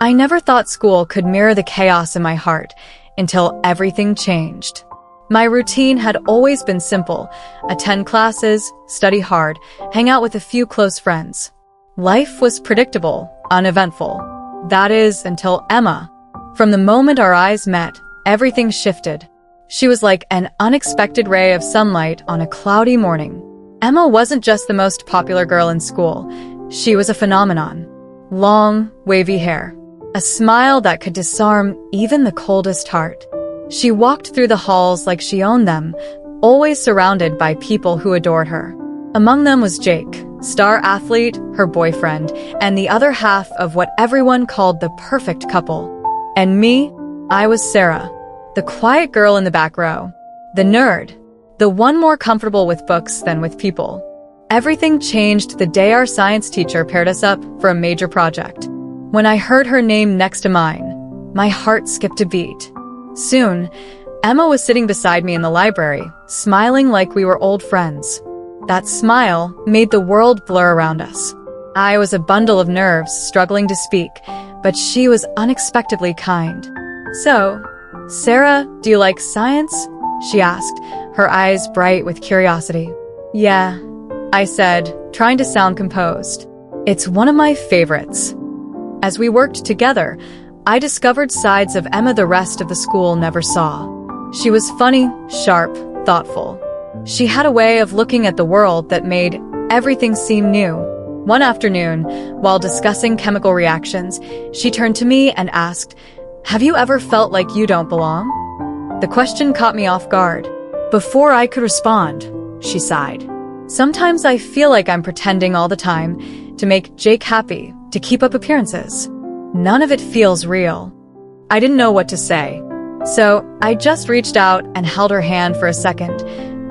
I never thought school could mirror the chaos in my heart until everything changed. My routine had always been simple: attend classes, study hard, hang out with a few close friends. Life was predictable, uneventful. That is, until Emma. From the moment our eyes met, everything shifted. She was like an unexpected ray of sunlight on a cloudy morning. Emma wasn't just the most popular girl in school. She was a phenomenon. Long, wavy hair. A smile that could disarm even the coldest heart. She walked through the halls like she owned them, always surrounded by people who adored her. Among them was Jake, star athlete, her boyfriend, and the other half of what everyone called the perfect couple. And me, I was Sarah, the quiet girl in the back row, the nerd, the one more comfortable with books than with people. Everything changed the day our science teacher paired us up for a major project. When I heard her name next to mine, my heart skipped a beat. Soon, Emma was sitting beside me in the library, smiling like we were old friends. That smile made the world blur around us. I was a bundle of nerves, struggling to speak, but she was unexpectedly kind. "So, Sarah, do you like science?" she asked, her eyes bright with curiosity. "Yeah," I said, trying to sound composed. "It's one of my favorites." As we worked together, I discovered sides of Emma the rest of the school never saw. She was funny, sharp, thoughtful. She had a way of looking at the world that made everything seem new. One afternoon, while discussing chemical reactions, she turned to me and asked, "Have you ever felt like you don't belong?" The question caught me off guard. Before I could respond, she sighed. "Sometimes I feel like I'm pretending all the time to make Jake happy, to keep up appearances. None of it feels real." I didn't know what to say. So I just reached out and held her hand for a second,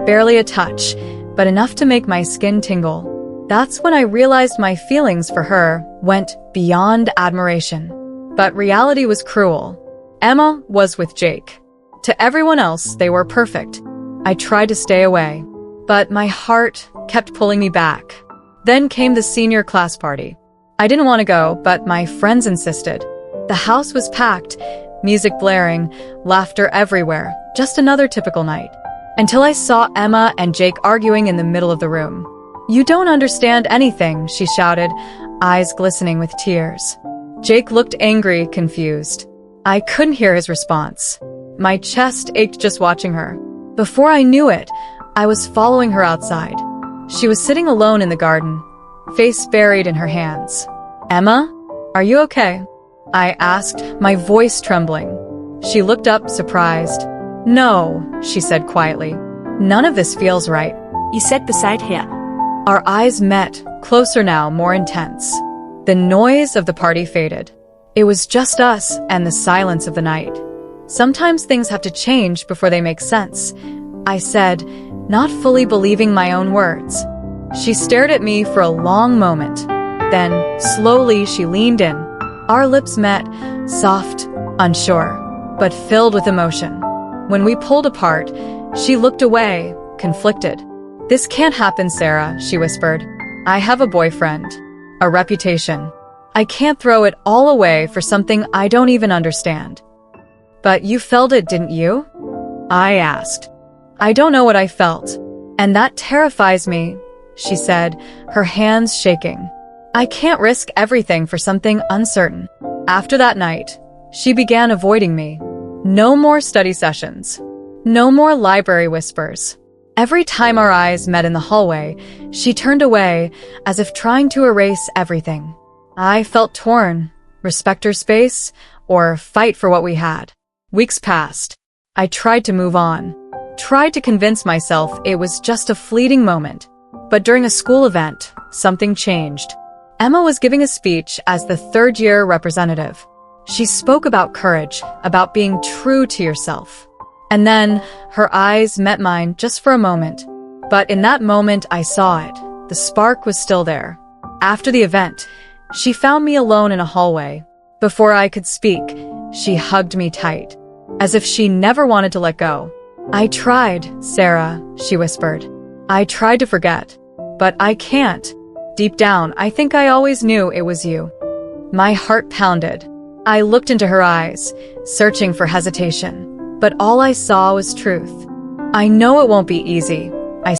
barely a touch, but enough to make my skin tingle. That's when I realized my feelings for her went beyond admiration. But reality was cruel. Emma was with Jake. To everyone else, they were perfect. I tried to stay away, but my heart kept pulling me back. Then came the senior class party. I didn't want to go, but my friends insisted. The house was packed, music blaring, laughter everywhere, just another typical night. Until I saw Emma and Jake arguing in the middle of the room. "You don't understand anything," she shouted, eyes glistening with tears. Jake looked angry, confused. I couldn't hear his response. My chest ached just watching her. Before I knew it, I was following her outside. She was sitting alone in the garden, face buried in her hands. "Emma, are you okay?" I asked, my voice trembling. She looked up, surprised. "No," she said quietly. "None of this feels right." You sat beside her. Our eyes met, closer now, more intense. The noise of the party faded. It was just us and the silence of the night. "Sometimes things have to change before they make sense," I said, not fully believing my own words. She stared at me for a long moment. Then, slowly, she leaned in. Our lips met, soft, unsure, but filled with emotion. When we pulled apart, she looked away, conflicted. "This can't happen, Sarah," she whispered. "I have a boyfriend, a reputation. I can't throw it all away for something I don't even understand." "But you felt it, didn't you?" I asked. "I don't know what I felt, and that terrifies me," she said, her hands shaking. "I can't risk everything for something uncertain." After that night, she began avoiding me. No more study sessions. No more library whispers. Every time our eyes met in the hallway, she turned away as if trying to erase everything. I felt torn, respect her space, or fight for what we had. Weeks passed. I tried to move on, tried to convince myself it was just a fleeting moment. But during a school event, something changed. Emma was giving a speech as the third-year representative. She spoke about courage, about being true to yourself. And then, her eyes met mine just for a moment. But in that moment, I saw it. The spark was still there. After the event, she found me alone in a hallway. Before I could speak, she hugged me tight, as if she never wanted to let go. "I tried, Sarah," she whispered. "I tried to forget, but I can't. Deep down, I think I always knew it was you." My heart pounded. I looked into her eyes, searching for hesitation, but all I saw was truth. I know it won't be easy,